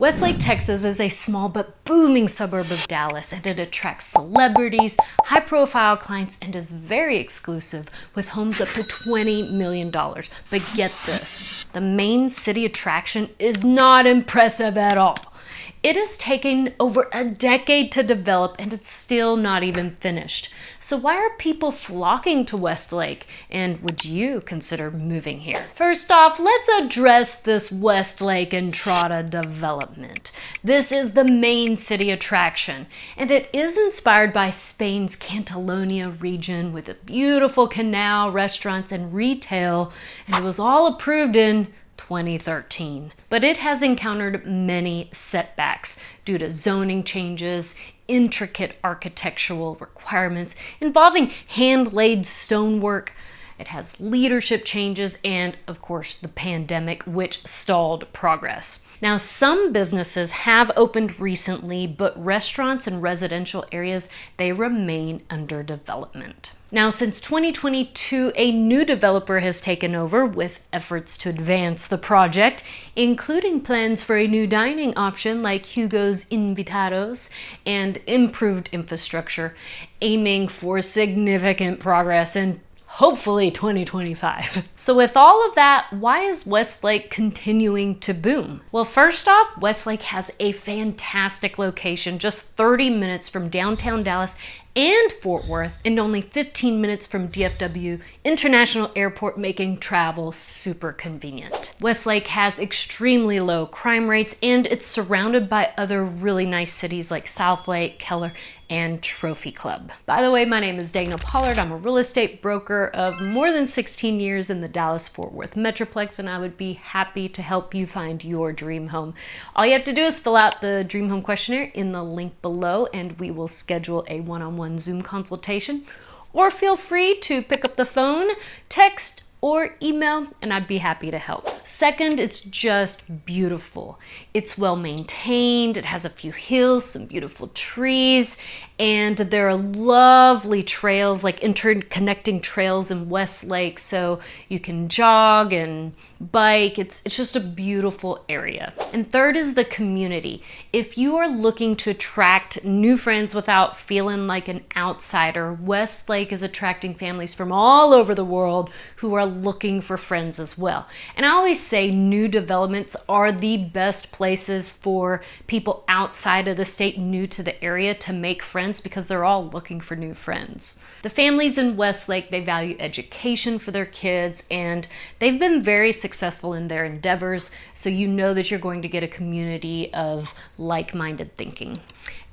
Westlake, Texas is a small but booming suburb of Dallas, and it attracts celebrities, high-profile clients, and is very exclusive with homes up to $20 million. But get this, the main city attraction is not impressive at all. It has taken over a decade to develop and it's still not even finished. So why are people flocking to Westlake, and would you consider moving here? First off, let's address this Westlake Entrada development. This is the main city attraction, and it is inspired by Spain's Catalonia region with a beautiful canal, restaurants, and retail, and it was all approved in 2013. But it has encountered many setbacks due to zoning changes, intricate architectural requirements involving hand-laid stonework. It has leadership changes and, of course, the pandemic, which stalled progress. Now, some businesses have opened recently, but restaurants and residential areas, they remain under development. Now, since 2022, a new developer has taken over with efforts to advance the project, including plans for a new dining option like Hugo's Invitados and improved infrastructure, aiming for significant progress in hopefully 2025. So with all of that, why is Westlake continuing to boom? Well, first off, Westlake has a fantastic location, just 30 minutes from downtown Dallas and Fort Worth, and only 15 minutes from DFW International Airport, making travel super convenient. Westlake has extremely low crime rates, and it's surrounded by other really nice cities like Southlake, Keller, and Trophy Club. By the way, my name is Pollard. I'm a real estate broker of more than 16 years in the Dallas-Fort Worth Metroplex, and I would be happy to help you find your dream home. All you have to do is fill out the dream home questionnaire in the link below, and we will schedule a one-on-one Zoom consultation, or feel free to pick up the phone, text, or email, and I'd be happy to help. Second, it's just beautiful. It's well maintained, it has a few hills, some beautiful trees, and there are lovely trails, like interconnecting trails in Westlake, so you can jog and bike. It's just a beautiful area. And third is the community. If you are looking to attract new friends without feeling like an outsider, Westlake is attracting families from all over the world who are looking for friends as well. And I always say new developments are the best places for people outside of the state, new to the area, to make friends, because they're all looking for new friends. The families in Westlake, they value education for their kids, and they've been very successful in their endeavors, so you know that you're going to get a community of like-minded thinking.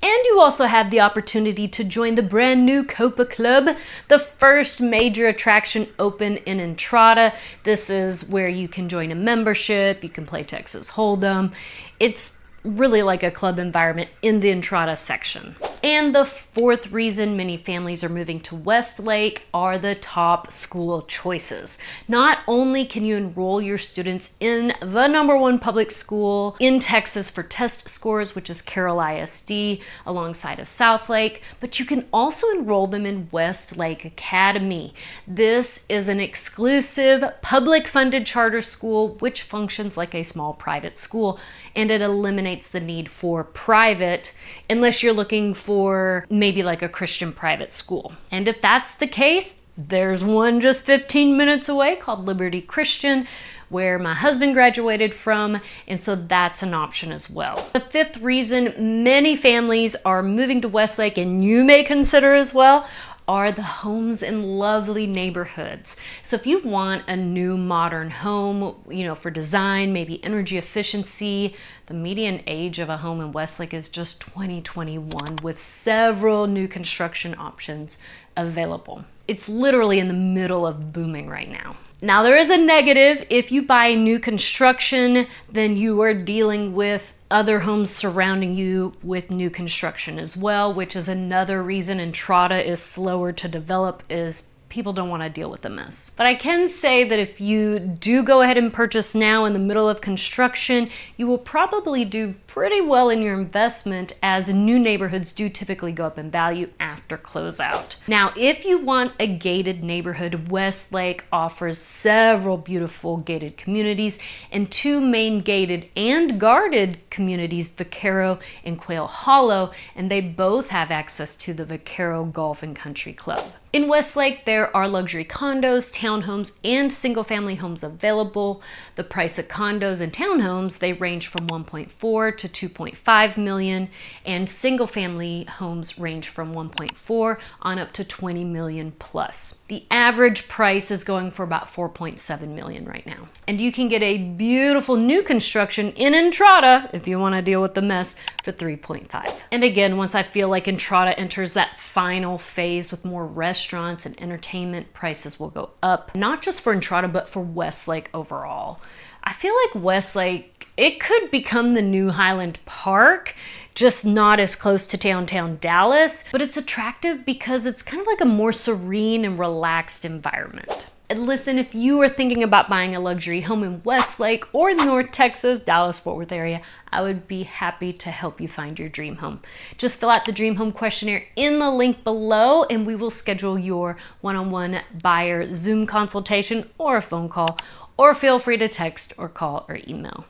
And you also have the opportunity to join the brand new Copa Club, the first major attraction open in Entrada. This is where you can join a membership, you can play Texas Hold'em. It's really like a club environment in the Entrada section. And the fourth reason many families are moving to Westlake are the top school choices. Not only can you enroll your students in the #1 public school in Texas for test scores, which is Carroll ISD alongside of Southlake, but you can also enroll them in Westlake Academy. This is an exclusive public funded charter school which functions like a small private school, and it eliminates the need for private unless you're looking for maybe like a Christian private school. And if that's the case, there's one just 15 minutes away called Liberty Christian, where my husband graduated from, and so that's an option as well. The fifth reason many families are moving to Westlake, and you may consider as well, are the homes in lovely neighborhoods. So if you want a new modern home, for design, maybe energy efficiency, the median age of a home in Westlake is just 2021, with several new construction options available. It's literally in the middle of booming right now. Now, there is a negative. If you buy new construction, then you are dealing with other homes surrounding you with new construction as well, which is another reason Entrada is slower to develop, is people don't want to deal with the mess. But I can say that if you do go ahead and purchase now in the middle of construction, you will probably do pretty well in your investment, as new neighborhoods do typically go up in value after closeout. Now, if you want a gated neighborhood, Westlake offers several beautiful gated communities and two main gated and guarded communities, Vaquero and Quail Hollow, and they both have access to the Vaquero Golf and Country Club. In Westlake, there are luxury condos, townhomes, and single-family homes available. The price of condos and townhomes, they range from 1.4 to 2.5 million, and single-family homes range from 1.4 on up to 20 million plus. The average price is going for about 4.7 million right now. And you can get a beautiful new construction in Entrada, if you want to deal with the mess, for 3.5. And again, once I feel like Entrada enters that final phase with more restaurants and entertainment, prices will go up, not just for Entrada, but for Westlake overall. I feel like Westlake, it could become the new Highland Park, just not as close to downtown Dallas, but it's attractive because it's kind of like a more serene and relaxed environment. And listen, if you are thinking about buying a luxury home in Westlake or North Texas, Dallas-Fort Worth area, I would be happy to help you find your dream home. Just fill out the dream home questionnaire in the link below, and we will schedule your one-on-one buyer Zoom consultation or a phone call, or feel free to text or call or email.